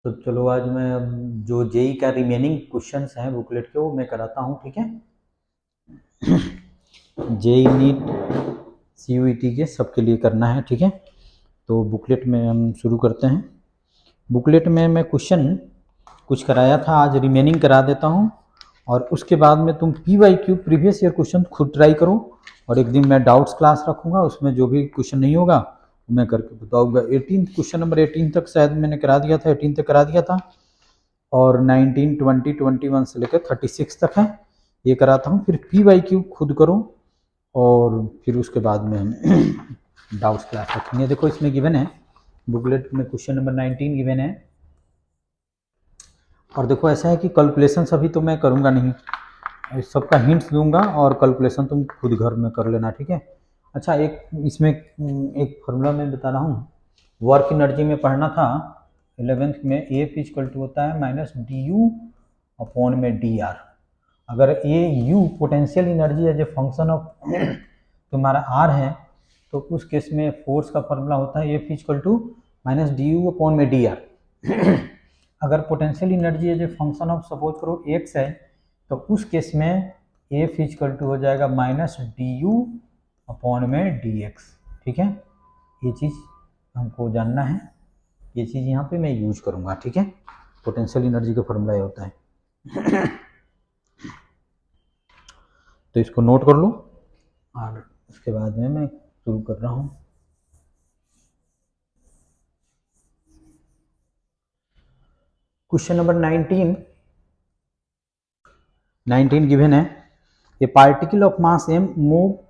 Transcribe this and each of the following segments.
तो चलो आज मैं अब जो जेई का रिमेनिंग क्वेश्चंस हैं बुकलेट के वो मैं कराता हूँ, ठीक है। जेई नीट सीयूईटी के सबके लिए करना है, ठीक है। तो बुकलेट में हम शुरू करते हैं। बुकलेट में मैं क्वेश्चन कुछ कराया था, आज रिमेनिंग करा देता हूँ और उसके बाद में तुम PYQ प्रीवियस ईयर क्वेश्चन खुद ट्राई करो और एक दिन मैं डाउट्स क्लास रखूँगा, उसमें जो भी क्वेश्चन नहीं होगा मैं करके बताऊँगा। 18 क्वेश्चन नंबर 18 तक शायद मैंने करा दिया था, 18 तक करा दिया था और 19, 20, 21 से लेकर 36 तक है ये कराता हूँ। फिर PYQ खुद करो और फिर उसके बाद में हम डाउट्स क्लास रखेंगे। देखो इसमें गिवन है बुकलेट में क्वेश्चन नंबर 19 गिवन है और देखो ऐसा है कि कैलकुलेशन अभी तो मैं करूँगा नहीं, सबका हिंट्स दूंगा और कैलकुलेशन तुम खुद घर में कर लेना, ठीक है। अच्छा, एक इसमें एक फॉर्मूला मैं बता रहा हूँ, वर्क एनर्जी में पढ़ना था 11th में। ए इक्वल टू होता है माइनस DU अपॉन में DR। अगर a U potential energy as a function of तुम्हारा आर है तो उस केस में फोर्स का फॉर्मूला होता है F equal to minus DU upon में DR। अगर potential energy as a function of suppose करो एक्स है तो उस केस में एफ इक्वल टू हो जाएगा माइनस DU अपॉन में DX, ठीक है। ये चीज़ हमको जानना है, ये चीज़ यहाँ पे मैं यूज करूँगा, ठीक है। पोटेंशियल एनर्जी का फॉर्मूला ये होता है। तो इसको नोट कर लो और उसके बाद में मैं शुरू कर रहा हूँ। क्वेश्चन नंबर 19 गिवन है, ए particle of mass m moves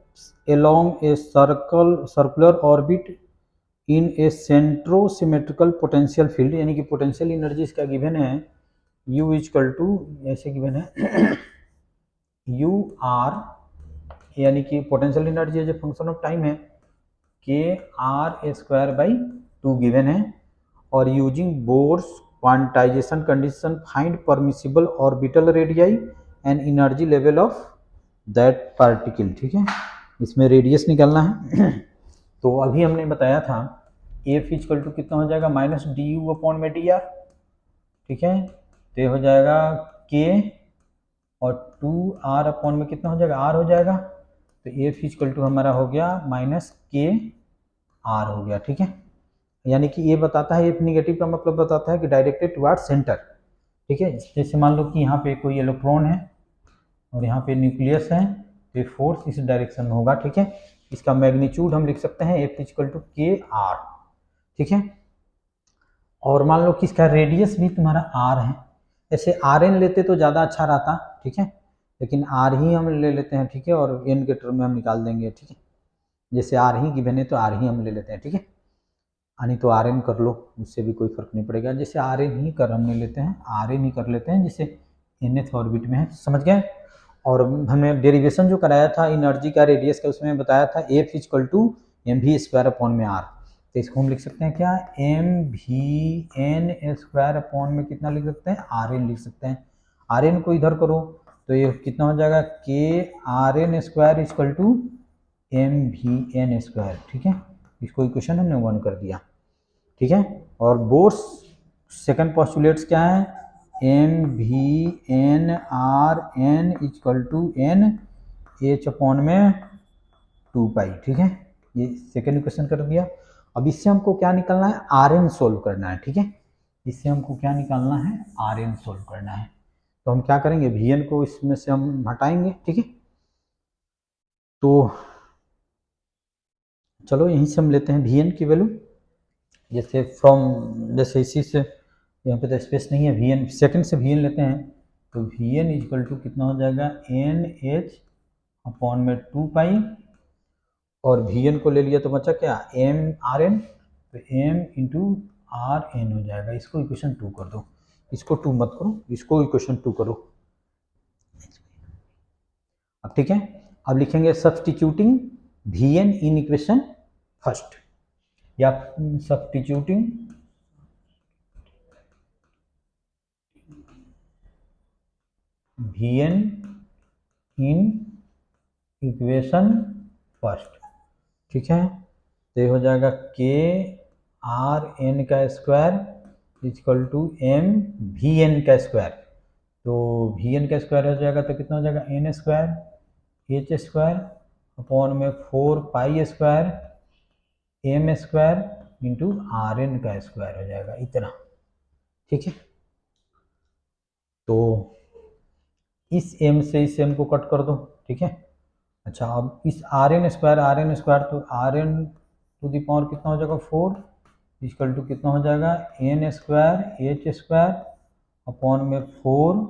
along a circular orbit in a centrosymmetrical potential field, यानी कि पोटेंशियल एनर्जी इसका गिवन है U इक्वल टू ऐसे गिवन है U R, यानी कि potential energy as a function of time है KR²/2 गिवन है और using Bohr's quantization condition find permissible orbital radii and energy level of that particle, ठीक है। इसमें रेडियस निकालना है। तो अभी हमने बताया था एफ इक्वल टू कितना हो जाएगा माइनस DU अपॉन में DR, ठीक है। तो ये हो जाएगा K और 2R अपॉन में कितना हो जाएगा R हो जाएगा। तो एफ इक्वल टू हमारा हो गया माइनस KR हो गया, ठीक है। यानी कि ये बताता है, एफ निगेटिव का मतलब बताता है कि डायरेक्टेड टुवर्ड सेंटर, ठीक है। जैसे मान लो कि यहाँ पे कोई इलेक्ट्रॉन है और यहाँ पे न्यूक्लियस है तो ये फोर्स इस डायरेक्शन में होगा, ठीक है। इसका मैग्नीट्यूड हम लिख सकते हैं एफ इक्वल टू KR, ठीक है। और मान लो कि इसका रेडियस भी तुम्हारा R है, ऐसे RN लेते तो ज़्यादा अच्छा रहता, ठीक है, लेकिन R ही हम ले लेते हैं, ठीक है। और N के टर्म में हम निकाल देंगे, ठीक है। जैसे R ही गिवन है तो R ही हम ले लेते हैं, ठीक है। यानी तो RN कर लो, उससे भी कोई फर्क नहीं पड़ेगा। जैसे RN ही कर हमने लेते हैं, RN ही कर लेते हैं, जिससे nth ऑर्बिट में है, समझ गए। और हमने डेरिवेशन जो कराया था एनर्जी का रेडियस का, उसमें बताया था F equal to mv² upon में R। तो इसको हम लिख सकते हैं क्या, mvn² अपॉन में कितना लिख सकते हैं RN लिख सकते हैं। RN को इधर करो तो ये कितना हो जाएगा KRN² इक्वल टू mvn², ठीक है। इसको इक्वेशन हमने 1 कर दिया, ठीक है। और बोर्स सेकंड पोस्टुलेट्स क्या है, mvnRn equal to NH upon में 2π, ठीक है। ये सेकंड इक्वेशन कर दिया। अब इससे हमको क्या निकालना है, RN सोल्व करना है, ठीक है। इससे हमको क्या निकालना है, RN सोल्व करना है। तो हम क्या करेंगे, Vn को इसमें से हम हटाएंगे, ठीक है। तो चलो यहीं से हम लेते हैं Vn की वैल्यू, जैसे जैसे इसी से यहाँ पे तो स्पेस नहीं है, Vn सेकंड से Vn लेते हैं तो Vn इक्वल टू कितना हो जाएगा NH अपॉन में 2π और Vn को ले लिया तो बचा क्या mRn, तो m इंटू RN हो जाएगा। इसको इक्वेशन 2 कर दो, इसको 2 मत करो, इसको इक्वेशन 2 करो। अब ठीक है, अब लिखेंगे substituting Vn in equation first, या substituting Vn in equation first, ठीक है। तो ये हो जाएगा KRN² equal to M we N का स्क्वायर। तो वी एन का स्क्वायर हो जाएगा तो कितना हो जाएगा, N square H square upon में 4 pi square M square into R N का स्क्वायर हो जाएगा इतना। ठीक है, तो इस m से इस m को कट कर दो। ठीक है, अच्छा अब इस आर एन स्क्वायर तो R n to the power कितना हो जाएगा 4 इक्वल टू कितना हो जाएगा N square H square upon में 4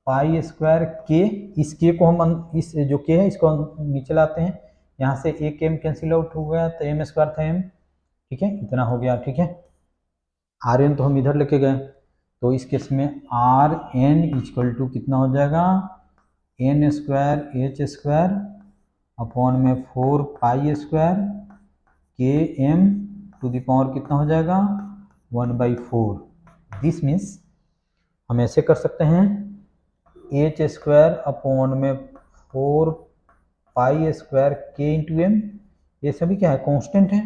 पाई स्क्वायर के। इस के को हम इस जो के है इसको हम नीचे लाते हैं, यहाँ से एक एम कैंसिल आउट हो गया तो एम स्क्वायर था एम। ठीक है, इतना हो गया। ठीक है, आर एन तो हम इधर लेके गए, तो इस केस में आर एन इक्वल टू कितना हो जाएगा N square H square upon में 4 pi square k m to the power कितना हो जाएगा 1/4। दिस मीन्स हम ऐसे कर सकते हैं एच स्क्वायर अपॉन में 4 पाई स्क्वायर के इंटू एम, ये सभी क्या है कांस्टेंट है,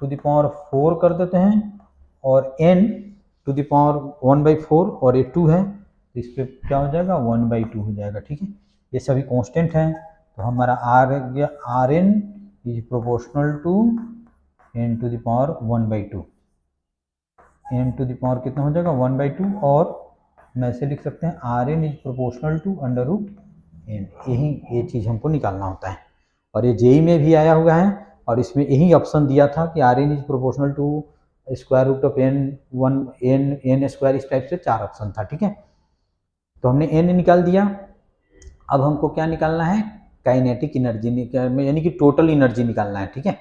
टू द पावर 4 कर देते हैं और n टू द पावर 1/4 और ये 2 है तो इस पर क्या हो जाएगा 1/2 हो जाएगा। ठीक है, ये सभी कांस्टेंट हैं, तो हमारा R n is proportional to n to the power 1/2। n to the power कितना हो जाएगा 1/2 और हम ऐसे लिख सकते हैं R n is proportional to √n। यही ये चीज़ हमको निकालना होता है और ये जेई में भी आया हुआ है और इसमें यही ऑप्शन दिया था कि R n is proportional to square root of n square, इस टाइप से 4 ऑप्शन था। ठीक है, तो हमने एन निकाल दिया। अब हमको क्या निकालना है काइनेटिक एनर्जी, यानी कि टोटल एनर्जी निकालना है। ठीक है,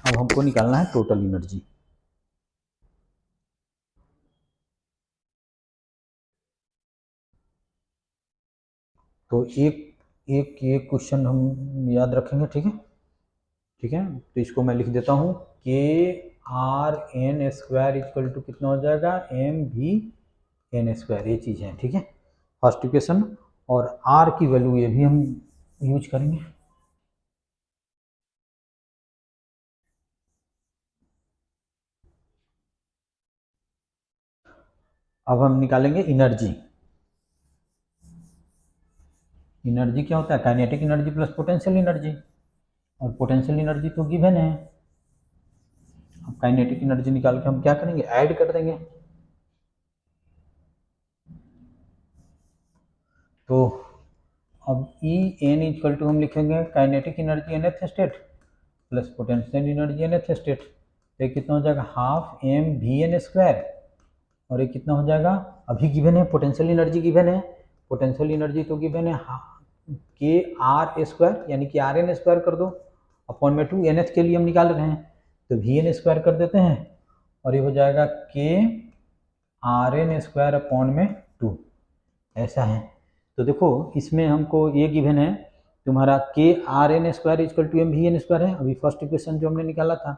अब हमको निकालना है टोटल एनर्जी। तो एक क्वेश्चन हम याद रखेंगे। ठीक है, ठीक है, तो इसको मैं लिख देता हूँ k R n square equal to कितना हो जाएगा एम वी एन स्क्वायर, ये चीज़ है। ठीक है, फर्स्ट इक्वेशन, और आर की वैल्यू ये भी हम यूज करेंगे। अब हम निकालेंगे एनर्जी। एनर्जी क्या होता है kinetic energy plus potential energy, और पोटेंशियल एनर्जी तो गिवन है। अब काइनेटिक एनर्जी निकाल के हम क्या करेंगे ऐड कर देंगे। तो अब ई एन इक्वल टू हम लिखेंगे kinetic energy nth state plus potential energy nth state, तो कितना हो जाएगा half m we n square, और ये कितना हो जाएगा अभी गिवन है पोटेंशियल एनर्जी गिवन है, पोटेंशियल एनर्जी तो गिवन है के आर स्क्वायर यानी कि आर एन स्क्वायर कर दो अपॉन में 2 nth के लिए हम निकाल रहे हैं तो वी एन स्क्वायर कर देते हैं और ये हो जाएगा के आर एन स्क्वायर अपॉन में 2, ऐसा है। तो देखो इसमें हमको ये गिवन है तुम्हारा k R n square equal to M we n square है, अभी फर्स्ट इक्वेशन जो हमने निकाला था।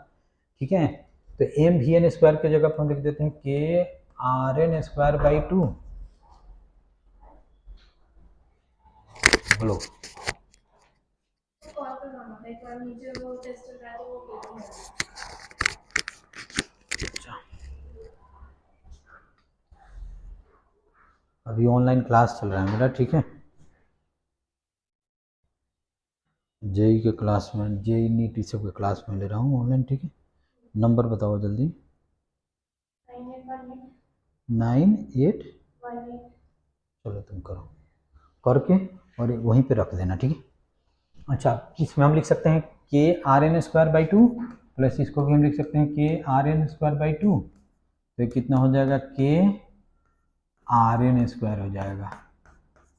ठीक है, तो एम वी एन स्क्वायर की जगह पर हम लिख देते हैं k R n square by 2। बोलो अभी ऑनलाइन क्लास चल रहा है मेरा। ठीक है, जेई के क्लास में, जेई नीट सब के क्लास में ले रहा हूँ ऑनलाइन। ठीक है, नंबर बताओ जल्दी। 98 चलो तुम करो करके और वहीं पे रख देना। ठीक है, अच्छा इसमें हम लिख सकते हैं k R n square by 2 plus इसको भी हम लिख सकते हैं k R n square by 2, तो ये कितना हो जाएगा के आर एन स्क्वायर हो जाएगा,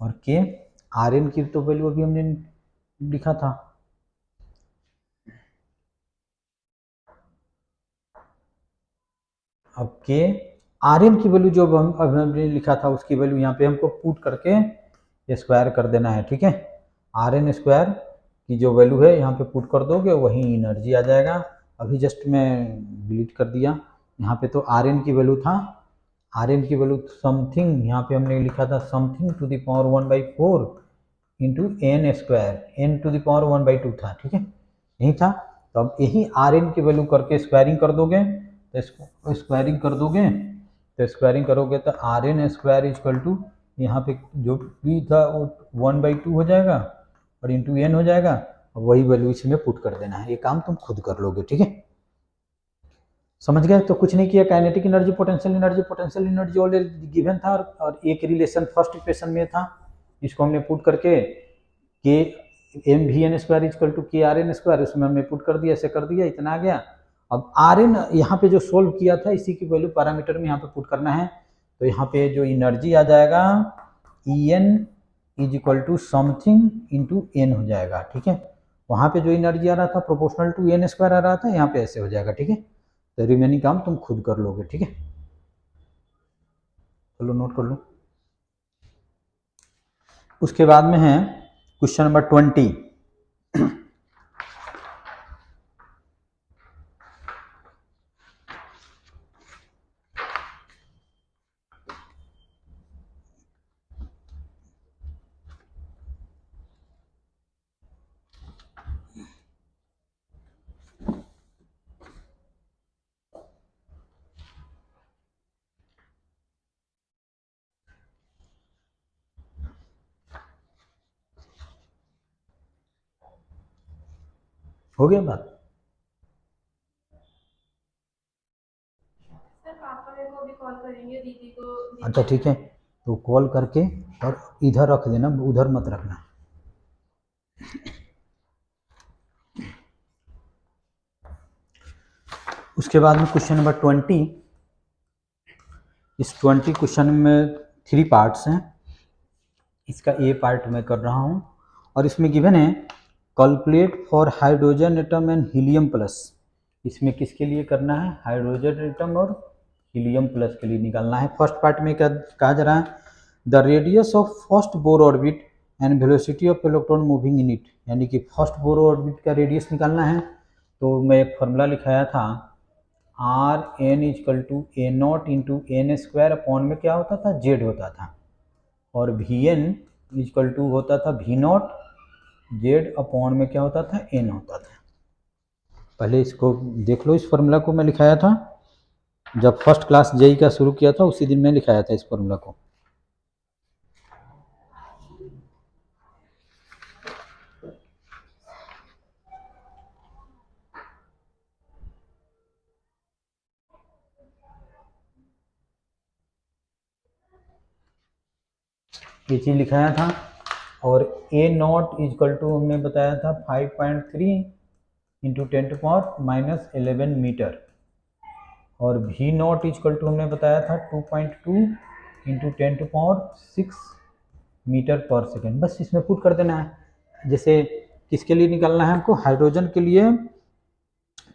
और के आर एन की तो वैल्यू अभी हमने लिखा था। अब के आर एन की वैल्यू जो हमने लिखा था उसकी वैल्यू यहाँ पे हमको पुट करके स्क्वायर कर देना है। ठीक है, आर एन स्क्वायर की जो वैल्यू है यहाँ पे पुट कर दोगे वही एनर्जी आ जाएगा। अभी जस्ट मैं डिलीट कर दिया, यहाँ पे तो आर एन की वैल्यू था, आर एन की वैल्यू समथिंग यहाँ पे हमने लिखा था something to the power 1/4 into n square, n to the power 1/2 था। ठीक है, यही था, तो अब यही आर एन की वैल्यू करके स्क्वायरिंग कर दोगे तो स्क्वायरिंग कर दोगे, तो स्क्वायरिंग करोगे तो R n square equal to यहाँ पे जो पी था वो 1/2 हो जाएगा और इंटू एन हो जाएगा, और वही वैल्यू इसमें पुट कर देना है। ये काम तुम खुद कर लोगे, ठीक है, समझ गए। तो कुछ नहीं किया, kinetic energy potential energy already given था और एक रिलेशन फर्स्ट इक्वेशन में था, इसको हमने पुट करके k m we n square equal to k R n square उसमें हमने पुट कर दिया, ऐसे कर दिया, इतना आ गया। अब आर एन यहाँ पे जो सोल्व किया था इसी की वैल्यू पैरामीटर में यहाँ पे पुट करना है, तो यहाँ पे जो एनर्जी आ जाएगा E n is equal to something into n हो जाएगा, ठीक है। वहाँ पे जो एनर्जी आ रहा था प्रोपोर्शनल टू एन स्क्वायर आ रहा था, यहाँ पे ऐसे हो जाएगा, ठीक है। तो रिमेनिंग काम तुम खुद कर लोगे, ठीक है, चलो नोट कर लो। उसके बाद में है क्वेश्चन नंबर 20। हो गया बात? सर पापा मेरे को अभी कॉल करेंगे, दीदी को। अच्छा ठीक है, तो कॉल करके और इधर रख देना, उधर मत रखना। उसके बाद में क्वेश्चन नंबर 20। इस 20 क्वेश्चन में 3 पार्ट्स हैं, इसका ए पार्ट मैं कर रहा हूँ, और इसमें गिवन है calculate for hydrogen atom and helium plus. इसमें किसके लिए करना है? हाइड्रोजन एटम और हीलियम प्लस के लिए निकालना है। फर्स्ट पार्ट में क्या कहा जा रहा है? The radius of first Bohr orbit and velocity of electron moving in it, यानी कि फर्स्ट बोर ऑर्बिट का रेडियस निकालना है। तो मैं एक फॉर्मूला लिखाया था, R n equal to a naught into n square upon में क्या होता था? जेड होता था, और वी एन इजकल टू होता था वी नॉट जेड अपॉन में क्या होता था? एन होता था। पहले इसको देख लो, इस फॉर्मूला को मैं लिखाया था जब फर्स्ट क्लास जेई का शुरू किया था, उसी दिन मैं लिखाया था इस फॉर्मूला को। ये चीज़ लिखाया था, और ए नॉट इजकल टू हमने बताया था 5.3 इंटू 10⁻⁻11 मीटर, और वी नॉट इजकल टू हमने बताया था 2.2 इंटू 10⁻6 मीटर पर सेकेंड। बस इसमें पुट कर देना है। जैसे किसके लिए निकालना है हमको? हाइड्रोजन के लिए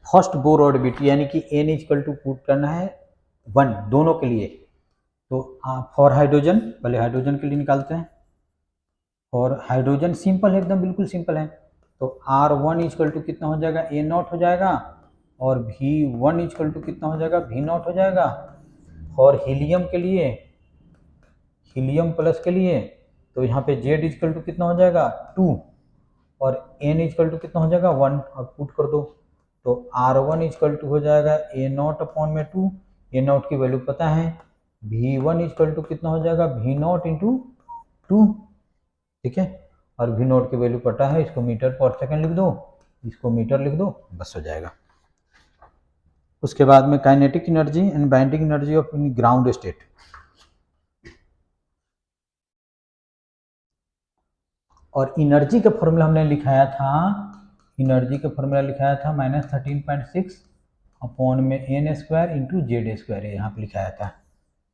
फर्स्ट बोर ऑर्बिट, यानी कि एन इजकल टू पुट करना है 1 दोनों के लिए। तो फॉर हाइड्रोजन, पहले हाइड्रोजन के लिए निकालते हैं। और हाइड्रोजन सिंपल है, एकदम बिल्कुल सिंपल है। तो R1 इजकल टू कितना हो जाएगा? ए नॉट हो जाएगा, और V1 इजकल टू कितना हो जाएगा? V नॉट हो जाएगा। और हीलियम के लिए, हीलियम प्लस के लिए, तो यहाँ पे Z इजकल टू कितना हो जाएगा? 2, और N इजकल टू कितना हो जाएगा? 1। अब पुट कर दो, तो R1 इजकल टू हो जाएगा ए नॉट अपॉन में 2, ए नॉट की वैल्यू पता है। V1 इजकल टू कितना हो जाएगा? V नॉट इंटू 2, ठीक है, और वी नोट की वैल्यू पता है, इसको मीटर पर सेकंड लिख दो, इसको मीटर लिख दो, बस हो जाएगा। उसके बाद में kinetic energy and binding energy of ground state. और एनर्जी का फॉर्मूला हमने लिखाया था, एनर्जी का फॉर्मूला लिखाया था -13.6 अपॉन में n square into Z square, यहाँ पे लिखाया था।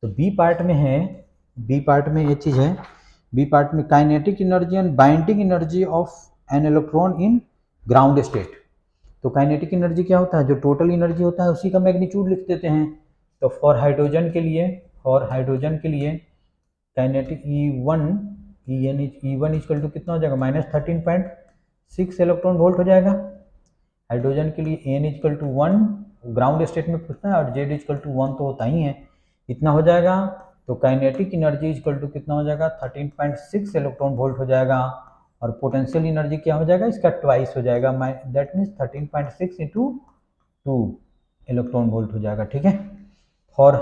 तो बी पार्ट में है, बी पार्ट में ये चीज़ है, बी पार्ट में kinetic energy and binding energy of an electron in ground state. तो काइनेटिक एनर्जी क्या होता है? जो टोटल एनर्जी होता है उसी का मैग्नीट्यूड लिख देते हैं। तो फॉर हाइड्रोजन के लिए, फॉर हाइड्रोजन के लिए काइनेटिक E1 इजकल टू कितना हो जाएगा? -13.6 इलेक्ट्रॉन वोल्ट हो जाएगा। हाइड्रोजन के लिए n equal to 1 ground state में पूछता है, और जेड इजकल टू 1 तो होता ही है, इतना हो जाएगा। तो काइनेटिक एनर्जी इजकल टू कितना हो जाएगा? 13.6 इलेक्ट्रॉन वोल्ट हो जाएगा, और पोटेंशियल एनर्जी क्या हो जाएगा? इसका ट्वाइस हो जाएगा, that means 13.6 into 2 electron volt हो जाएगा, ठीक है। और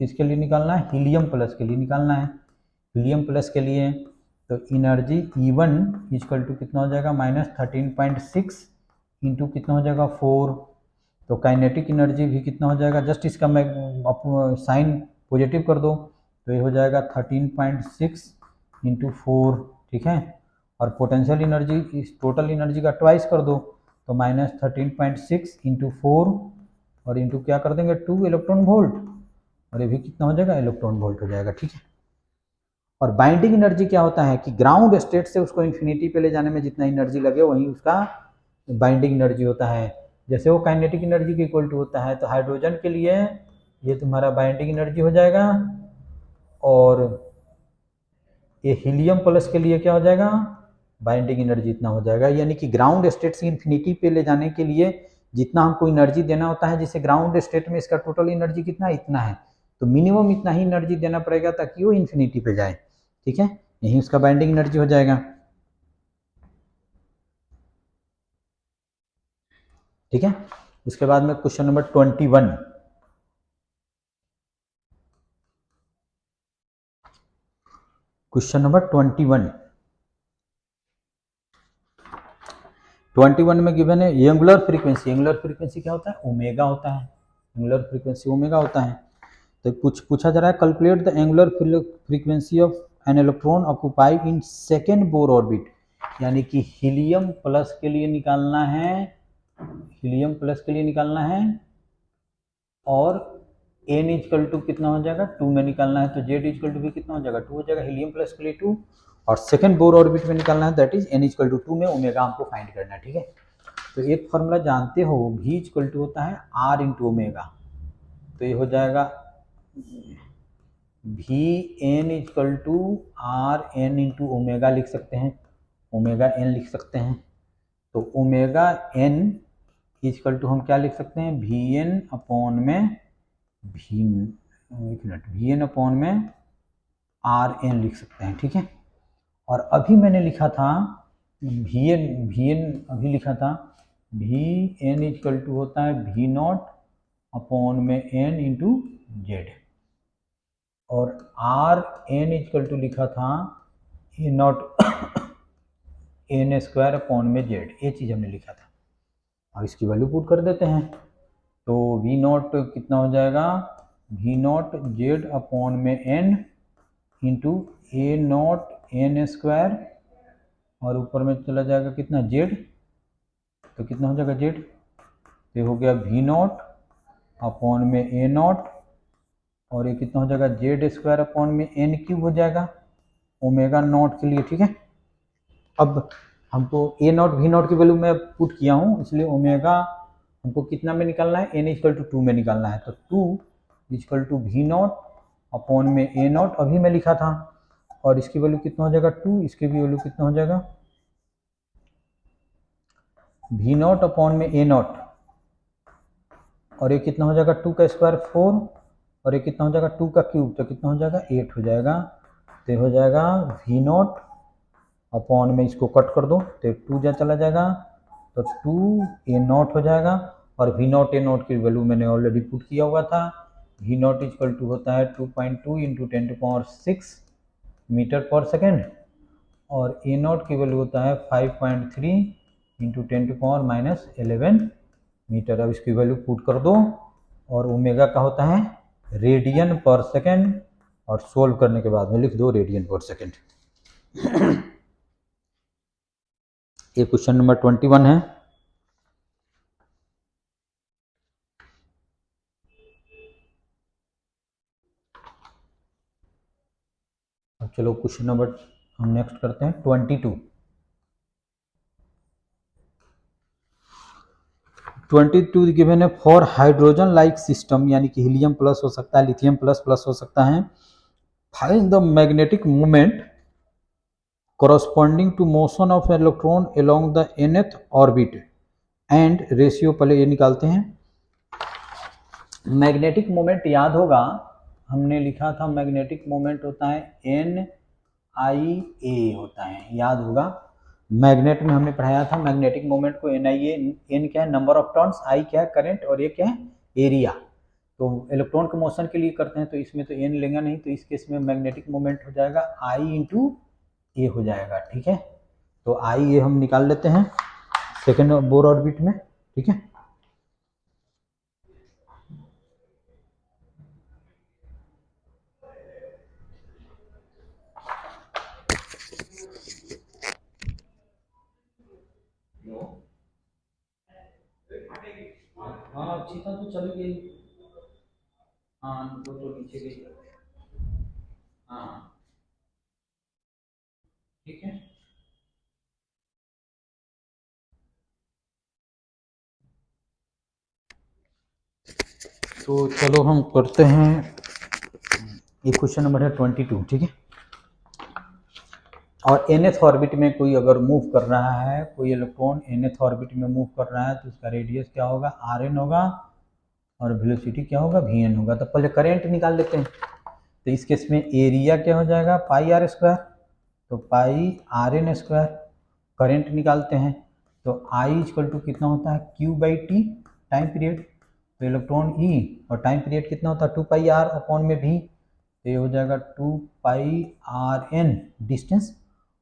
किसके लिए निकालना है, हीलियम प्लस के लिए निकालना है। हीलियम प्लस के लिए तो एनर्जी E1 इक्वल टू कितना हो जाएगा, -13.6 इंटू कितना हो जाएगा 4। तो काइनेटिक एनर्जी भी कितना हो जाएगा, जस्ट इसका मैं साइन पॉजिटिव कर दो तो ये हो जाएगा 13.6 इंटू 4, ठीक है। और पोटेंशियल एनर्जी इस टोटल एनर्जी का ट्वाइस कर दो तो -13.6 इंटू 4 और इंटू क्या कर देंगे 2 इलेक्ट्रॉन वोल्ट, और ये भी कितना हो जाएगा, इलेक्ट्रॉन वोल्ट हो जाएगा, ठीक है। और बाइंडिंग एनर्जी क्या होता है कि ग्राउंड स्टेट से उसको इन्फिनिटी पे ले जाने में जितना एनर्जी लगे वही उसका बाइंडिंग एनर्जी होता है। जैसे वो काइनेटिक एनर्जी के इक्वल टू होता है, तो हाइड्रोजन के लिए ये तुम्हारा बाइंडिंग एनर्जी हो जाएगा, और ये हीलियम प्लस के लिए क्या हो जाएगा, बाइंडिंग एनर्जी इतना हो जाएगा। यानी कि ग्राउंड स्टेट से इन्फिनिटी पे ले जाने के लिए जितना हमको एनर्जी देना होता है, जैसे ग्राउंड स्टेट में इसका टोटल एनर्जी कितना, इतना है, तो मिनिमम इतना ही एनर्जी देना पड़ेगा ताकि वो इन्फिनिटी पे जाए, ठीक है। यही उसका बाइंडिंग एनर्जी हो जाएगा, ठीक है। उसके बाद में क्वेश्चन नंबर 21। क्वेश्चन नंबर 21 में गिवन है एंगुलर फ्रीक्वेंसी। एंगुलर फ्रीक्वेंसी क्या होता है, ओमेगा होता है। एंगुलर फ्रीक्वेंसी ओमेगा होता है। तो कुछ पूछा जा रहा है, calculate the angular frequency of an electron occupied in second Bohr orbit. यानी कि हीलियम प्लस के लिए निकालना है, हीलियम प्लस के लिए निकालना है, और n इक्वल टू कितना हो जाएगा 2 में निकालना है, तो z इक्वल टू भी कितना हो जाएगा 2 हो जाएगा, हीलियम प्लस के लिए 2, और सेकंड बोर ऑर्बिट में निकालना है, that is n equal to 2 में ओमेगा हमको फाइंड करना है, ठीक है। तो एक फॉर्मूला जानते हो, v इक्वल टू होता है r इंटू ओमेगा, तो ये हो जाएगा v n equal to R n into omega लिख सकते हैं, ओमेगा एन लिख सकते हैं। तो ओमेगा एन इक्वल टू हम क्या लिख सकते हैं, वी एन अपॉन में वी एन अपॉन में आर एन लिख सकते हैं, ठीक है। और अभी मैंने लिखा था वी एन अभी लिखा था वी एन इक्वल टू होता है वी नॉट अपॉन में एन इंटू जेड, और आर एन इक्वल टू लिखा था ए नॉट एन स्क्वायर अपॉन में जेड, ये चीज़ हमने लिखा था। अब इसकी वैल्यू पुट कर देते हैं, तो वी नॉट कितना हो जाएगा, वी नॉट जेड अपॉन में n into a naught n square, और ऊपर में चला जाएगा कितना जेड, तो कितना हो जाएगा जेड, ये हो गया वी नॉट अपॉन में ए नॉट, और ये कितना हो जाएगा जेड स्क्वायर अपॉन में एन क्यूब हो जाएगा ओमेगा नॉट के लिए, ठीक है। अब हमको ए नॉट वी नॉट की वैल्यू मैं पुट किया हूँ, इसलिए ओमेगा हमको कितना में निकालना है, एन इक्वल टू 2 में निकालना है, तो 2 equal to v naught upon में ए नॉट अभी मैं लिखा था, और इसकी वैल्यू कितना हो जाएगा 2, इसकी भी वैल्यू कितना हो जाएगा वी नॉट अपॉन में ए नॉट, और ये कितना हो जाएगा 2 का स्क्वायर 4, और ये कितना हो जाएगा 2 का क्यूब, तो कितना हो जाएगा 8 हो जाएगा। तो हो जाएगा वी नॉट अपॉन में इसको कट कर दो तो 2 जा चला जाएगा, तो 2 ए नॉट हो जाएगा, और वी नॉट ए नॉट की वैल्यू मैंने ऑलरेडी पुट किया हुआ था, वी नॉट इक्वल टू होता है 2.2 इंटू 10⁻6 मीटर पर सेकेंड, और ए नॉट की वैल्यू होता है 5.3 इंटू 10⁻11 मीटर। अब इसकी वैल्यू पुट कर दो, और ओमेगा का होता है रेडियन पर सेकेंड, और सोल्व करने के बाद में लिख दो रेडियन पर सेकेंड। ये क्वेश्चन नंबर 21 है। अब चलो क्वेश्चन नंबर हम नेक्स्ट करते हैं 22। 22 गिवन है फॉर हाइड्रोजन लाइक सिस्टम, यानी कि हीलियम प्लस हो सकता है, लिथियम प्लस प्लस हो सकता है। Find the magnetic moment corresponding to motion of electron along the nth orbit and ratio, पहले ये निकालते हैं। मैग्नेटिक मोमेंट याद होगा, हमने लिखा था मैग्नेटिक मोमेंट होता है एन आई ए होता है, याद होगा मैग्नेट में हमने पढ़ाया था मैग्नेटिक मोमेंट को एन आई ए। एन क्या है नंबर ऑफ टर्न्स, आई क्या है करंट, और ये क्या है एरिया। तो इलेक्ट्रॉन के मोशन के लिए करते हैं तो इसमें तो एन लेंगे नहीं, तो इस केस में मैग्नेटिक मोमेंट हो जाएगा आई इंटू ए हो जाएगा। ठीक है, तो आई ए हम निकाल लेते हैं सेकेंड बोर ऑर्बिट में। ठीक है, हाँ चीता तो चली गई, हाँ वो तो नीचे गई, हाँ ठीक है। तो चलो हम करते हैं, ये क्वेश्चन नंबर है 22। ठीक है, और nth ऑर्बिट में कोई अगर मूव कर रहा है, कोई इलेक्ट्रॉन nth ऑर्बिट में मूव कर रहा है तो उसका रेडियस क्या होगा, rn होगा, और वेलोसिटी क्या होगा, vn होगा। तो पहले करंट निकाल लेते हैं। तो इस केस में एरिया क्या हो जाएगा, पाई आर स्क्वायर, तो पाई आर एन स्क्वायर। करंट निकालते हैं तो आई इक्वल टू कितना होता है, Q by T, time period. तो इलेक्ट्रॉन ई और टाइम पीरियड कितना होता है, 2 पाई आर अपॉन में भी, तो ये हो जाएगा 2 पाई आर एन डिस्टेंस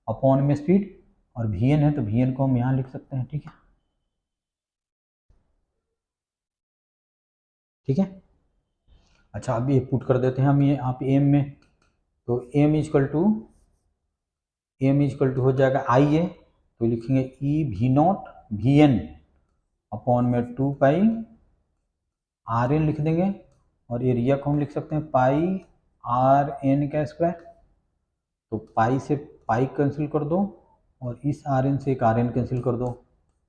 अपॉन में स्पीड, और वी एन है तो वी एन को हम यहाँ लिख सकते हैं। ठीक है, ठीक है। अच्छा, अब ये पुट कर देते हैं हम ये आप एम में, तो एम इजकल टू हो जाएगा आई ए, तो लिखेंगे E v naught v n upon में 2 पाई आर एन लिख देंगे, और एरिया को हम लिख सकते हैं पाई आर एन का स्क्वायर। तो पाई से पाई कैंसिल कर दो, और इस आर एन से एक आर एन कैंसिल कर दो,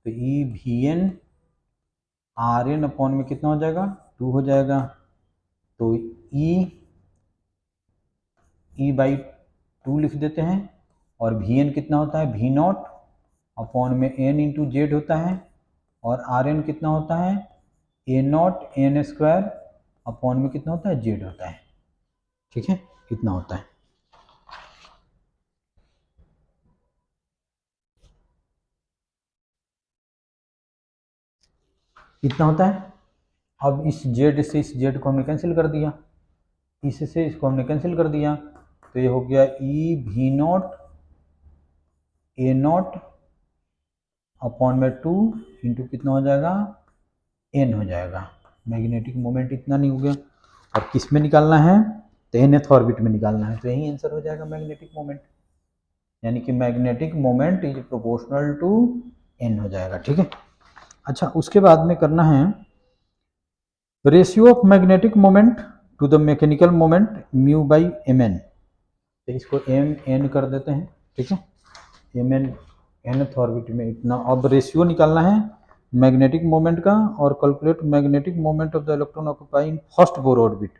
तो E v n R n upon में कितना हो जाएगा, 2 हो जाएगा। तो ई बाई 2 लिख देते हैं, और वी एन कितना होता है, वी नॉट अपॉन में एन इंटू जेड होता है, और आर एन कितना होता है, ए नॉट एन स्क्वायर अपॉन में कितना होता है, जेड होता है। ठीक है, कितना होता है, कितना होता है। अब इस जेड से इस जेड को हमने कैंसिल कर दिया, इससे इसको हमने कैंसिल कर दिया, तो ये हो गया ई v naught a naught upon में 2 इंटू कितना हो जाएगा, एन हो जाएगा। मैग्नेटिक मोमेंट इतना नहीं हो गया, और किस में निकालना है, तो nth ऑर्बिट में निकालना है, तो यही आंसर हो जाएगा मैग्नेटिक मोमेंट, यानी कि magnetic moment is proportional to n हो जाएगा। ठीक है, अच्छा उसके बाद में करना है ratio of magnetic moment to the mechanical moment mu by m n, तो इसको एम एन कर देते हैं। ठीक है, एम एन nth ऑर्बिट में इतना। अब रेशियो निकालना है मैग्नेटिक मोमेंट का, और calculate magnetic moment of the electron occupying first Bohr orbit.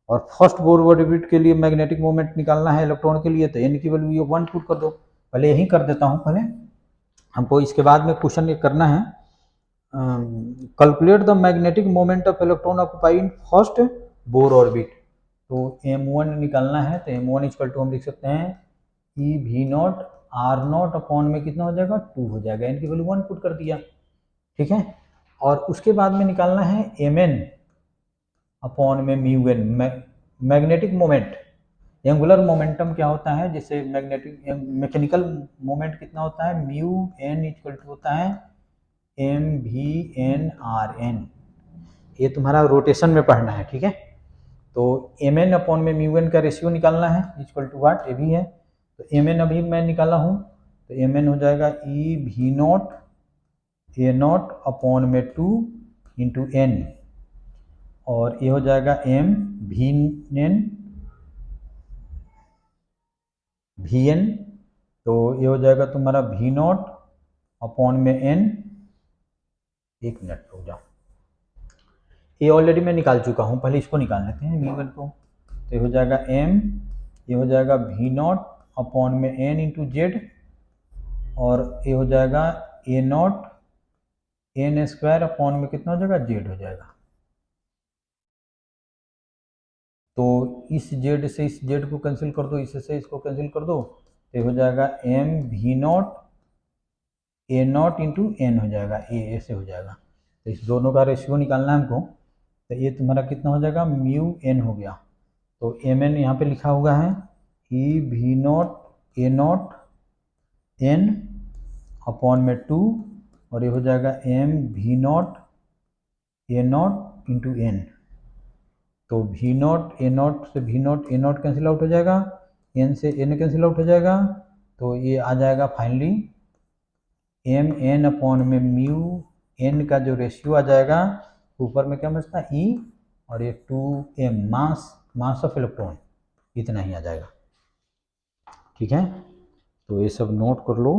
और फर्स्ट बोर ऑर्बिट के लिए मैग्नेटिक मोमेंट निकालना है इलेक्ट्रॉन के लिए, तो एन की वैल्यू 1 पुट कर दो। पहले यही कर देता हूँ पहले, हमको इसके बाद में क्वेश्चन ये करना है, calculate the magnetic moment of electron occupying first Bohr orbit. तो m1 निकालना है, तो m1 इक्वल टू हम लिख सकते हैं E v naught R naught upon में कितना हो जाएगा, 2 हो जाएगा, एन की वैल्यू 1 पुट कर दिया। ठीक है, और उसके बाद में निकालना है एम एन अपॉन में mu n, magnetic moment. Angular momentum क्या होता है, जैसे मैकेनिकल मोमेंट कितना होता है, म्यू एन इक्वल टू होता है m we n R n, ये तुम्हारा रोटेशन में पढ़ना है। ठीक है, तो एम एन अपॉन में म्यू एन का रेशियो निकालना है, इक्वल टू वाट, ये भी है। तो एम एन अभी मैं निकाला हूँ, तो एम एन हो जाएगा E v naught a naught upon में 2 इंटू एन, और ये हो जाएगा m we n v n, तो ये हो जाएगा तुम्हारा वी नॉट अपॉन में एन। एक मिनट रुक जाओ, ये ऑलरेडी मैं निकाल चुका हूँ, पहले इसको निकाल लेते हैं म्यू एन को। तो ये हो जाएगा एम, ये हो जाएगा वी नॉट अपॉन में एन इंटू जेड, और ये हो जाएगा ए नॉट एन स्क्वायर अपॉन में कितना हो जाएगा, जेड हो जाएगा। तो इस जेड से इस जेड को कैंसिल कर दो, इससे इसको कैंसिल कर दो, तो ये हो जाएगा m v naught a naught into n हो जाएगा, ए ऐसे हो जाएगा। तो इस दोनों का रेशियो निकालना है हमको, तो ये तुम्हारा कितना हो जाएगा, म्यू एन हो गया। तो एम एन यहाँ पे लिखा हुआ है E v naught a naught n upon में 2, और ये हो जाएगा m v naught a naught into n. तो वी नॉट ए नॉट से v naught a naught cancel out हो जाएगा, एन से एन कैंसिल आउट हो जाएगा, तो ये आ जाएगा फाइनली एम एन अपॉन में म्यू एन का जो रेशियो आ जाएगा, ऊपर में क्या बचता है ई, और ये 2m मास ऑफ इलेक्ट्रॉन, इतना ही आ जाएगा। ठीक है, तो ये सब नोट कर लो।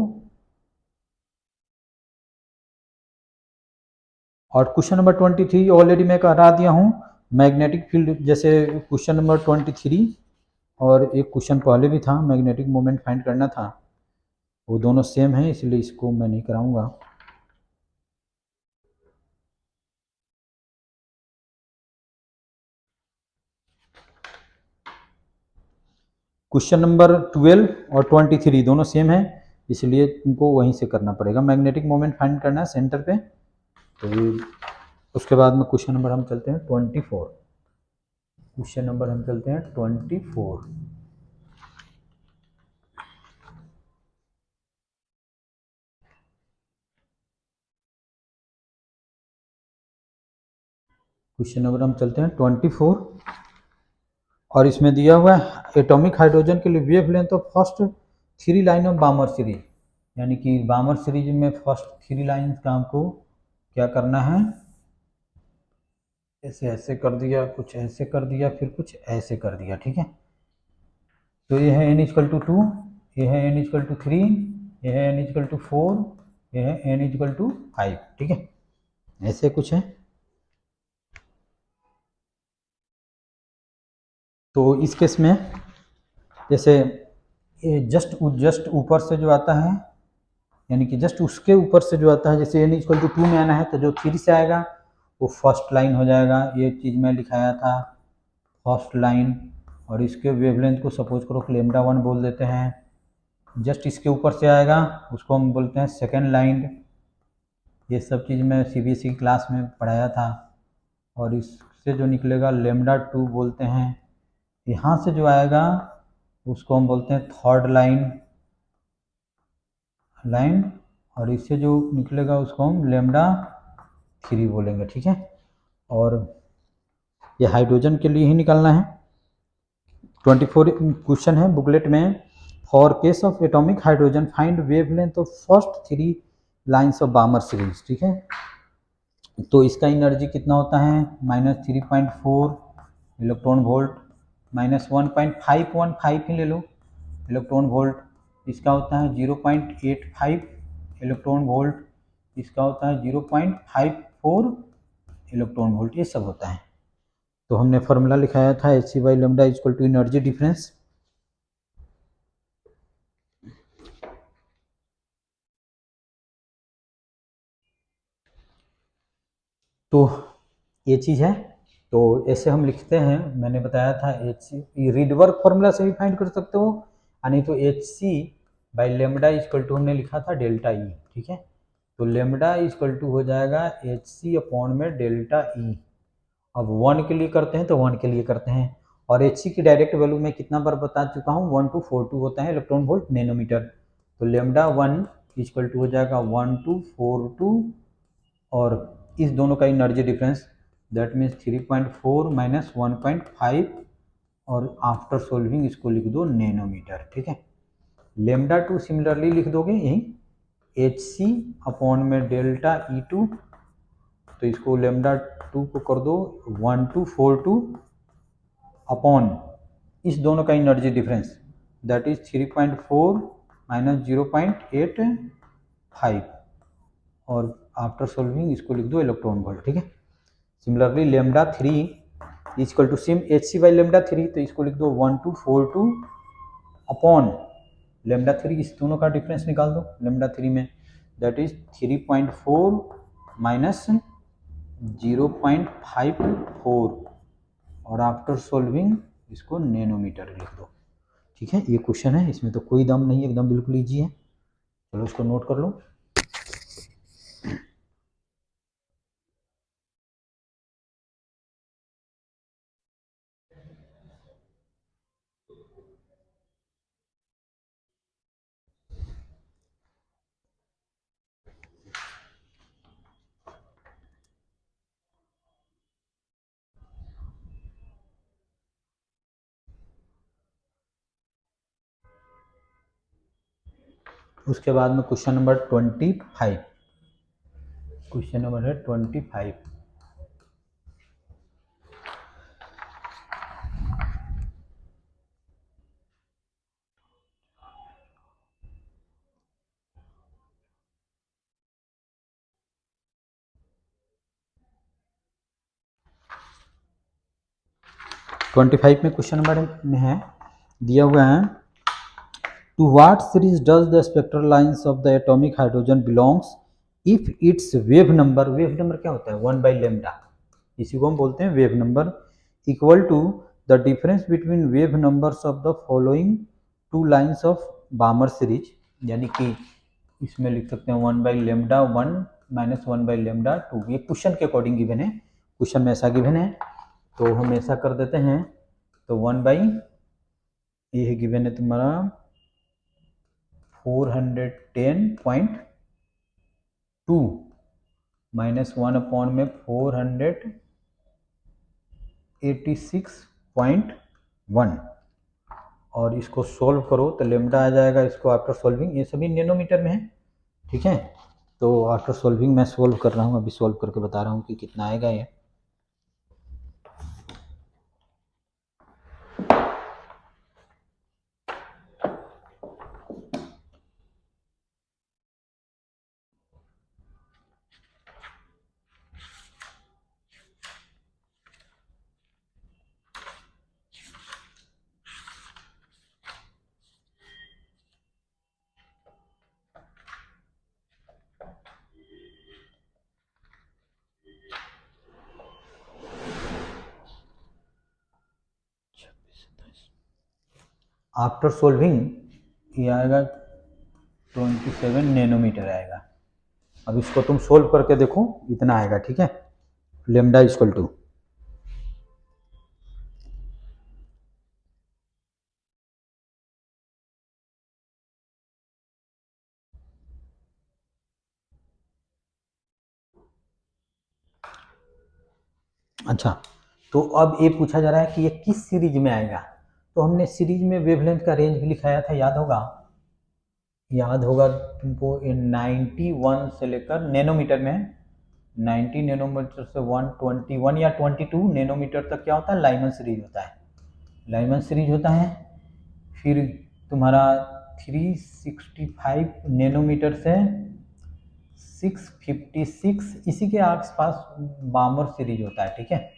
और क्वेश्चन नंबर 23 ऑलरेडी मैं करा दिया हूँ, मैग्नेटिक फील्ड, जैसे क्वेश्चन नंबर 23 और एक क्वेश्चन पहले भी था, मैग्नेटिक मोमेंट फाइंड करना था, वो दोनों सेम है, इसलिए इसको मैं नहीं कराऊंगा। क्वेश्चन नंबर 12 और 23 दोनों सेम है, इसलिए तुमको वहीं से करना पड़ेगा। मैग्नेटिक मोमेंट फाइंड करना है सेंटर पे, तो ये उसके बाद में क्वेश्चन नंबर हम चलते हैं 24। क्वेश्चन नंबर हम चलते हैं 24। क्वेश्चन नंबर हम चलते हैं 24, और इसमें दिया हुआ है एटॉमिक हाइड्रोजन के लिए wavelength of first 3 line of Balmer series, यानी कि बामर सीरीज में फर्स्ट 3 लाइन का हमको क्या करना है, ऐसे ऐसे कर दिया, कुछ ऐसे कर दिया, फिर कुछ ऐसे कर दिया। ठीक है, तो ये है n इक्वल टू 2, ये है n इक्वल टू 3, ये है n इक्वल टू 4, ये है n इक्वल टू 5। ठीक है, ऐसे कुछ है। तो इस केस में जैसे जस्ट ऊपर से जो आता है, यानी कि जस्ट उसके ऊपर से जो आता है, जैसे n इक्वल टू 2 में आना है, तो जो 3 से आएगा वो फर्स्ट लाइन हो जाएगा। ये चीज़ मैं लिखाया था, फर्स्ट लाइन, और इसके वेवलेंथ को सपोज करो कि लेमडा 1 बोल देते हैं। जस्ट इसके ऊपर से आएगा उसको हम बोलते हैं सेकेंड लाइन। ये सब चीज़ मैं CBSE क्लास में पढ़ाया था। और इससे जो निकलेगा लेमडा 2 बोलते हैं। यहाँ से जो आएगा उसको हम बोलते हैं थर्ड लाइन, और इससे जो निकलेगा उसको हम लेमडा 3 बोलेंगे। ठीक है, और ये हाइड्रोजन के लिए ही निकालना है। 24 क्वेश्चन है बुकलेट में, for case of atomic hydrogen find wavelength of first 3 lines of Balmer series. ठीक है, तो इसका एनर्जी कितना होता है, -3.4 इलेक्ट्रॉन वोल्ट, -1.515 ही ले लो इलेक्ट्रॉन वोल्ट। इसका होता है 0.85 इलेक्ट्रॉन वोल्ट, इसका होता है 0.54 इलेक्ट्रॉन वोल्ट, ये सब होता है। तो हमने फॉर्मूला लिखाया था Hc/λ equal to energy difference. तो ये चीज़ है, तो ऐसे हम लिखते हैं, मैंने बताया था Hc रीडवर्क फॉर्मूला से भी फाइंड कर सकते हो, यानी तो Hc/λ इक्वल टू हमने लिखा था डेल्टा ई। ठीक है, तो लेमडा इक्वल टू हो जाएगा Hc अपॉन में डेल्टा ई। अब 1 के लिए करते हैं तो 1 के लिए करते हैं, और Hc की डायरेक्ट वैल्यू मैं कितना बार बता चुका हूँ, 1242 होता है इलेक्ट्रॉन वोल्ट नैनोमीटर। तो लेमडा 1 इक्वल टू हो जाएगा 1242, और इस दोनों का energy difference that means 3.4 minus 1.5, और आफ्टर सोल्विंग इसको लिख दो नैनोमीटर। ठीक है, लेमडा 2 सिमिलरली लिख दोगे यही Hc अपॉन में डेल्टा E2, तो इसको लेमडा 2 को कर दो 1242 अपॉन इस दोनों का energy difference that is 3.4 minus 0.85, और आफ्टर सोल्विंग इसको लिख दो इलेक्ट्रॉन वोल्ट। ठीक है, सिमिलरली लेमडा 3 इक्वल टू सिम Hc/λ 3, तो इसको लिख दो 1242 अपॉन लेमडा 3, इस दोनों का डिफरेंस निकाल दो लेमडा 3 में, दैट इज 3.4 माइनस 0.54, और आफ्टर सोल्विंग इसको नैनोमीटर लिख दो। ठीक है, ये क्वेश्चन है, इसमें तो कोई दम नहीं है, एकदम बिल्कुल ईजी है। चलो इसको नोट कर लो। उसके बाद में क्वेश्चन नंबर 25, क्वेश्चन नंबर है 25। ट्वेंटी फाइव में क्वेश्चन नंबर में है, दिया हुआ है, to what series does the spectral lines of the atomic hydrogen belongs if its wave number क्या होता है 1 बाई लेमडा, इसी को हम बोलते हैं wave number, equal to the difference between wave numbers of the following two lines of Balmer series, यानी कि इसमें लिख सकते हैं 1 by lambda 1 minus 1 by lambda 2। ये क्वेश्चन के अकॉर्डिंग गिवन है, क्वेश्चन में ऐसा गिवन है तो हम ऐसा कर देते हैं। तो 1 बाई ये गिवन है तुम्हारा 410.2 माइनस 1 अपॉन में 486.1 और इसको सोल्व करो तो लेमडा आ जाएगा, इसको आफ्टर सॉल्विंग, ये सभी नैनोमीटर में है, ठीक है। तो आफ्टर सॉल्विंग मैं सोल्व कर रहा हूँ, अभी सोल्व करके बता रहा हूँ कि कितना आएगा ये। आफ्टर सोल्विंग ये आएगा 27 नैनोमीटर आएगा। अब इसको तुम सोल्व करके देखो, इतना आएगा, ठीक है, लेमडा इक्वल टू। अच्छा, तो अब ये पूछा जा रहा है कि ये किस सीरीज में आएगा, तो हमने सीरीज में वेवलेंथ का रेंज भी लिखाया था, याद होगा तुमको, 91 से लेकर नैनोमीटर में 90 नैनोमीटर से 121 या 22 नैनोमीटर तक क्या होता है, लाइमन सीरीज होता है, लाइमन सीरीज होता है। फिर तुम्हारा 365 नैनोमीटर से 656 इसी के आसपास बामर सीरीज होता है, ठीक है।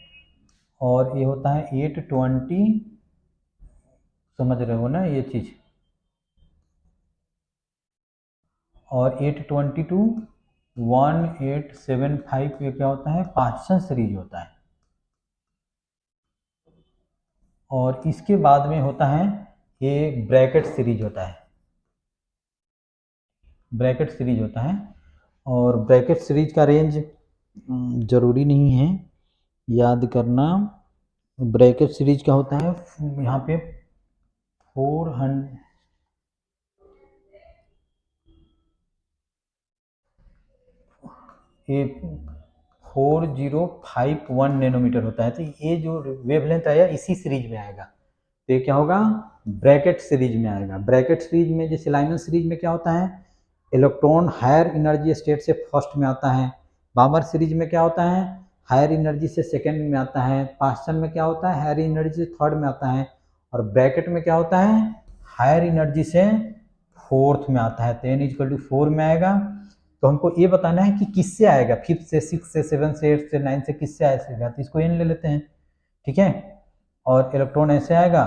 और ये होता है 820, समझ रहे हो ना ये चीज़, और 822 1875 ये क्या होता है, पार्सन सीरीज होता है। और इसके बाद में होता है ये ब्रैकेट सीरीज होता है, ब्रैकेट सीरीज होता है। और ब्रैकेट सीरीज का रेंज जरूरी नहीं है याद करना। ब्रैकेट सीरीज क्या होता है, यहाँ पे 400 ये 4051 नैनोमीटर होता है। तो ये जो वेवलेंथ आया इसी सीरीज में आएगा, तो ये क्या होगा, ब्रैकेट सीरीज में आएगा। ब्रैकेट सीरीज में जैसे लाइमन सीरीज में क्या होता है, इलेक्ट्रॉन हायर एनर्जी स्टेट से फर्स्ट में आता है, बामर सीरीज में क्या होता है, हायर एनर्जी से सेकंड में आता है, पास्टन में क्या होता है, हायर एनर्जी से थर्ड में आता है, और ब्रैकेट में क्या होता है, हायर एनर्जी से फोर्थ में आता है। तो n इक्वल टू 4 में आएगा। तो हमको ये बताना है कि किससे आएगा, 5 से 6 से 7 से 8 से 9 से किससे आएगा, तो इसको n ले लेते हैं, ठीक है। और इलेक्ट्रॉन ऐसे आएगा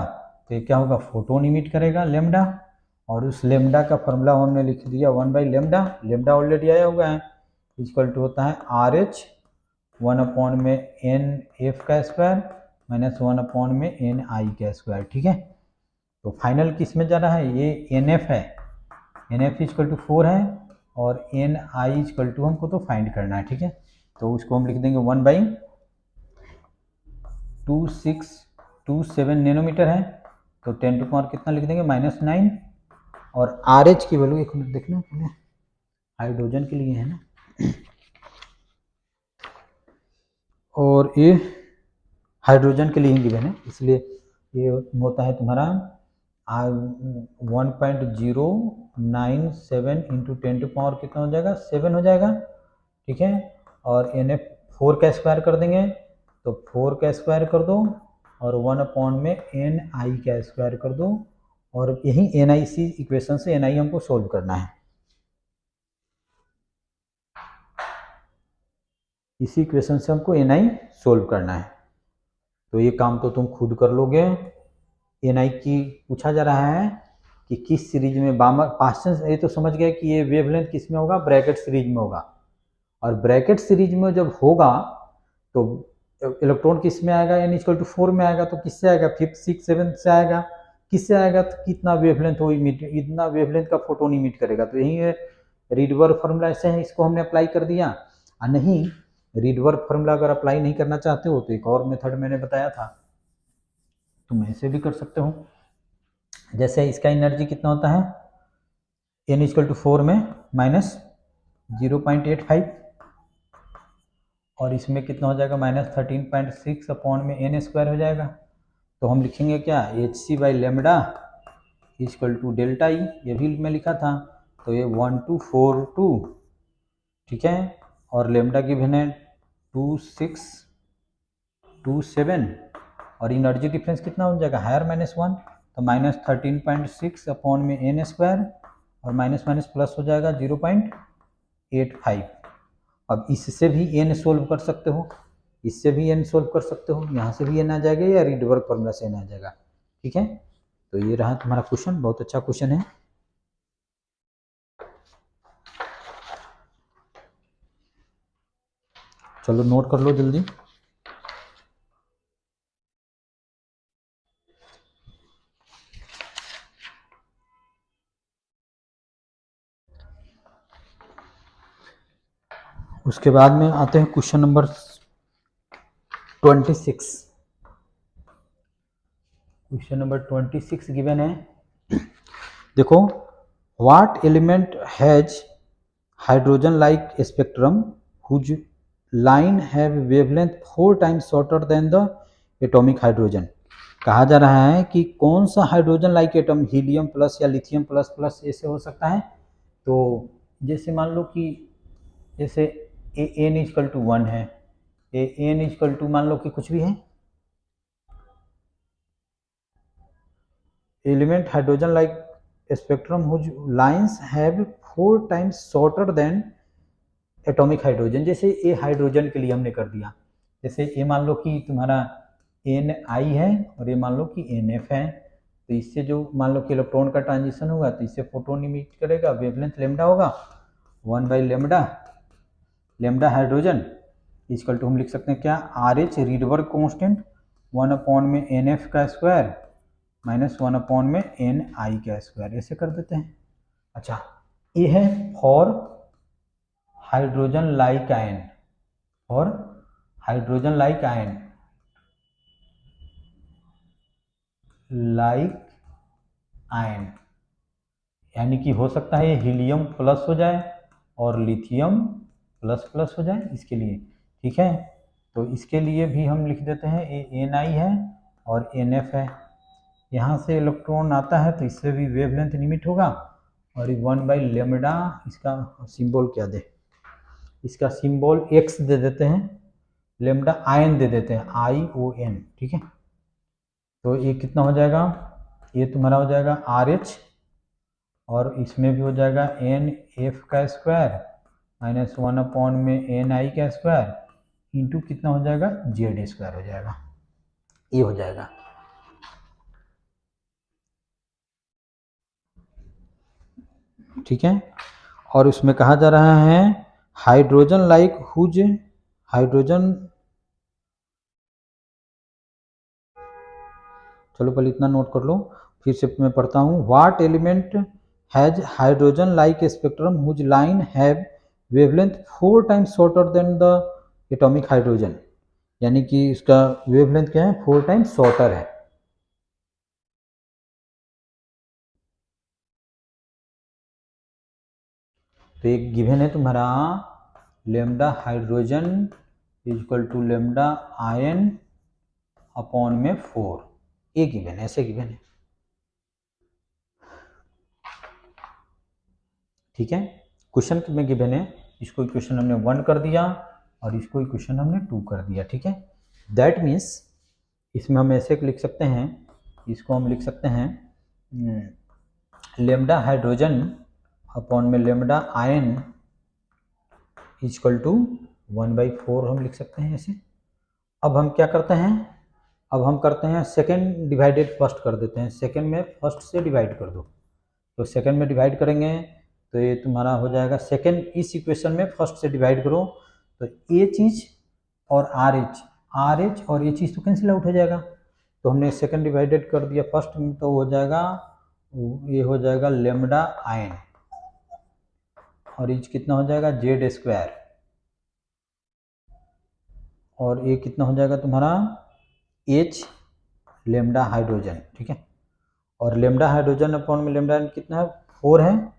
तो ये क्या होगा, फोटोन इमिट करेगा लेमडा, और उस लेमडा का फॉर्मूला हमने लिख दिया 1 बाई लेमडा, लेमडा ऑलरेडी आया हुआ है, इक्वल टू होता है RH 1 अपॉन में NF का स्क्वायर माइनस 1 अपॉन में NI का स्क्वायर, ठीक है। तो फाइनल किस में जा रहा है, ये NF है, NF इक्वल टू 4 है, और NI इक्वल टू हमको तो फाइंड करना है, ठीक है। तो उसको हम लिख देंगे 1 बाई 2627 नैनोमीटर है, तो 10 टू पावर कितना लिख देंगे, -9। और RH की वैल्यू एक मिनट देखना, हाइड्रोजन के लिए है ना, और ये हाइड्रोजन के लिए ही गिवन है, इसलिए ये होता है तुम्हारा 1.097 इंटू 10 टू पावर कितना हो जाएगा, 7 हो जाएगा, ठीक है। और NF 4 का स्क्वायर कर देंगे तो 4 का स्क्वायर कर दो और 1 में NI का स्क्वायर कर दो, और यही NIC इक्वेशन से NI हमको सोल्व करना है। इसी इक्वेशन से हमको NI सोल्व करना है। तो ये काम तो तुम खुद कर लोगे। NI की पूछा जा रहा है कि किस सीरीज में पास्टन, ये तो समझ गए कि ये वेवलेंथ किस में होगा, ब्रैकेट सीरीज में होगा। और ब्रैकेट सीरीज में जब होगा तो इलेक्ट्रॉन किस में आएगा, n=4 में आएगा। तो किससे आएगा, 5th 6th 7th से आएगा। किससे आएगा, तो कितना वेवलेंथ हो इमिट, इतना वेवलेंथ का फोटोन इमिट करेगा। तो यही है रीडवर्ग फार्मूला, ऐसे है, इसको हमने अप्लाई कर दिया। और नहीं, रीडवर्ग फार्मूला अगर अप्लाई नहीं करना चाहते हो तो एक और मेथड मैंने बताया था, तुम ऐसे भी कर सकते हो। जैसे इसका एनर्जी कितना होता है, n=4 में -0.85, और इसमें कितना हो जाएगा, -13.6 अपॉन में n² हो जाएगा। तो हम लिखेंगे क्या, hc/λ = डेल्टा ई, ये भी मैं लिखा था। तो ये 1242, ठीक है। और लेमडा गिवन है 2627, और एनर्जी डिफरेंस कितना हो जाएगा, हायर -1, तो -13.6 अपॉन में n², और माइनस माइनस प्लस हो जाएगा 0.85। अब इससे भी n सोल्व कर सकते हो, इससे भी n सोल्व कर सकते हो, यहाँ से भी n आ जाएगा या रीडवर्ग फॉर्मूला से n आ जाएगा, ठीक है। तो ये रहा तुम्हारा क्वेश्चन, बहुत अच्छा क्वेश्चन है। चलो नोट कर लो जल्दी। उसके बाद में आते हैं question number 26। Question number 26 given है, देखो, what element has hydrogen like spectrum whose line have wavelength 4 times shorter than the atomic hydrogen. कहा जा रहा है कि कौन सा hydrogen like atom, helium plus या लिथियम प्लस प्लस ऐसे हो सकता है। तो जैसे मान लो कि जैसे n=1 है, n मान लो कि कुछ भी है, element hydrogen like spectrum whose lines have 4 times shorter than atomic hydrogen. जैसे ए हाइड्रोजन के लिए हमने कर दिया, जैसे ए मान लो कि तुम्हारा Ni है और ये मान लो कि Nf है। तो इससे जो मान लो कि इलेक्ट्रॉन का ट्रांजिशन होगा तो इससे फोटोन इमिट करेगा, वेवलेंथ लेमडा होगा 1/λ, लेमडा हाइड्रोजन इक्वल टू हम लिख सकते हैं क्या, RH रीडवर्ग कांस्टेंट 1 में Nf का स्क्वायर -1 में Ni का स्क्वायर, ऐसे कर देते हैं। अच्छा, ये है फॉर हाइड्रोजन लाइक आयन, और हाइड्रोजन लाइक आयन यानी कि हो सकता है हीलियम प्लस हो जाए और लिथियम प्लस प्लस हो जाए इसके लिए, ठीक है। तो इसके लिए भी हम लिख देते हैं ये Ni है और Nf है। यहाँ से इलेक्ट्रॉन आता है तो इससे भी वेवलेंथ लिमिट होगा, और 1/λ, इसका सिंबल क्या दे, इसका सिंबल x दे देते हैं, लेमडा आयन दे देते हैं ION, ठीक है। तो ये कितना हो जाएगा, ये तुम्हारा हो जाएगा RH, और इसमें भी हो जाएगा Nf का स्क्वायर -1 में Ni का स्क्वायर इंटू कितना हो जाएगा, Z² हो जाएगा, ये हो जाएगा। ठीक है। और उसमें कहा जा रहा है हाइड्रोजन लाइक हुज हाइड्रोजन, चलो पहले इतना नोट कर लो, फिर से मैं पढ़ता हूँ। What element has hydrogen like spectrum whose line have wavelength 4 times shorter than the atomic hydrogen, यानी कि इसका वेवलेंथ क्या है, 4 टाइम्स शॉर्टर है। तो एक गिवन है तुम्हारा lambda hydrogen equal to lambda ion upon में 4, ये गिवन है, ऐसे गिवन है। ठीक है। क्वेश्चन में गिवन है, इसको इक्वेशन हमने 1 कर दिया और इसको इक्वेशन हमने 2 कर दिया, ठीक है। दैट मीन्स इसमें हम ऐसे लिख सकते हैं, इसको हम लिख सकते हैं लेमडा हाइड्रोजन अपॉन में लेमडा आयन इक्वल टू 1/4 हम लिख सकते हैं ऐसे। अब हम क्या करते हैं, अब हम करते हैं सेकेंड डिवाइडेड फर्स्ट कर देते हैं, सेकेंड में फर्स्ट से डिवाइड कर दो, तो सेकेंड में डिवाइड करेंगे तो ये तुम्हारा हो जाएगा सेकेंड, इस इक्वेशन में फर्स्ट से डिवाइड करो तो ये चीज़ और आर एच और ये चीज़ तो कैंसिल आउट हो जाएगा, तो हमने सेकेंड डिवाइडेड कर दिया फर्स्ट में, तो हो जाएगा ये हो जाएगा लेमडा आयन और एच कितना हो जाएगा जेड स्क्वायर और ये कितना हो जाएगा तुम्हारा एच लेमडा हाइड्रोजन, ठीक है। और लेमडा हाइड्रोजन अपॉन में लेमडा कितना है 4 है,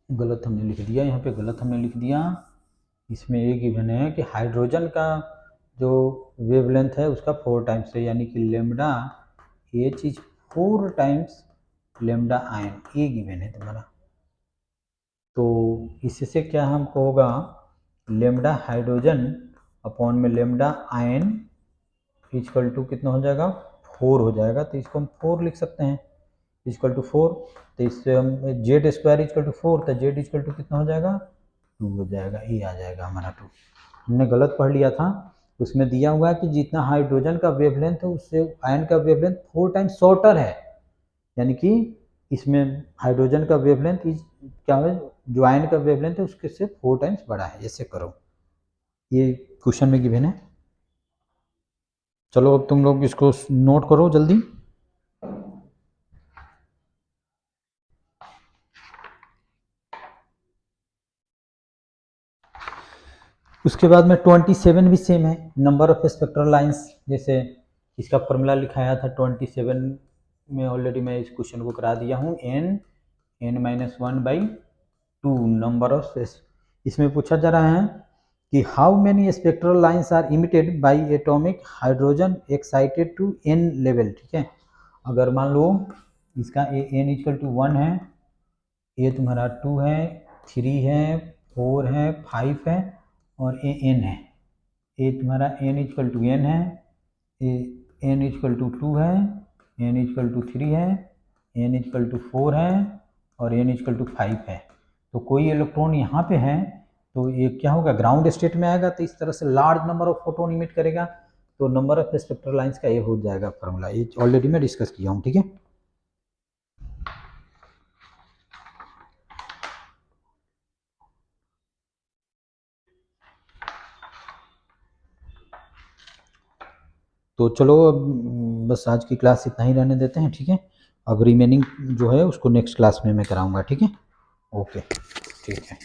गलत हमने लिख दिया, यहाँ पे गलत हमने लिख दिया। इसमें ये गिवन है कि हाइड्रोजन का जो वेवलेंथ है उसका 4 टाइम्स है, यानी कि लेमडा ये चीज़ 4 टाइम्स लेमडा आयन, ये गिवन है तुम्हारा। तो इससे क्या हमको होगा लेमडा हाइड्रोजन अपॉन में लेमडा आयन इक्वल टू कितना हो जाएगा 4 हो जाएगा, तो इसको हम 4 लिख सकते हैं इक्वल टू 4, तो इससे हम जेड स्क्वायर इक्वल टू 4, तो जेड इक्वल टू कितना हो जाएगा 2 हो जाएगा, ये आ जाएगा हमारा 2। हमने गलत पढ़ लिया था, उसमें दिया हुआ है कि जितना हाइड्रोजन का वेवलेंथ है उससे आयन का वेवलेंथ 4 टाइम्स शॉर्टर है, यानी कि इसमें हाइड्रोजन का वेवलेंथ क्या है, जो आयन का वेवलेंथ है उसके से 4 टाइम्स बड़ा है, ऐसे करो, ये क्वेश्चन में गिवन है। चलो अब तुम लोग इसको नोट करो जल्दी। उसके बाद में 27 भी सेम है, नंबर ऑफ स्पेक्ट्रल लाइंस, जैसे इसका फॉर्मूला लिखाया था 27 में, ऑलरेडी मैं इस क्वेश्चन को करा दिया हूँ, n-1/2 नंबर ऑफ, इसमें पूछा जा रहा है कि how many spectral lines are emitted by atomic hydrogen excited to n level, ठीक है। अगर मान लो इसका n इक्वल टू 1 है, ये तुम्हारा 2 है, 3 है, 4 है, 5 है और ए एन है, ये तुम्हारा n इक्वल टू n है, ये n इक्वल टू 2 है, n इक्वल टू 3 है, n इक्वल टू 4 है और n इक्वल टू 5 है। तो कोई इलेक्ट्रॉन यहाँ पे है तो ये क्या होगा ग्राउंड स्टेट में आएगा, तो इस तरह से large number of photon emit करेगा, तो नंबर ऑफ स्पेक्ट्रल लाइंस का ये हो जाएगा फॉर्मूला, ये ऑलरेडी मैं डिस्कस किया हूँ, ठीक है। तो चलो अब बस आज की क्लास इतना ही रहने देते हैं, ठीक है। अब रिमेनिंग जो है उसको नेक्स्ट क्लास में मैं कराऊंगा, ठीक है। ओके, ठीक है।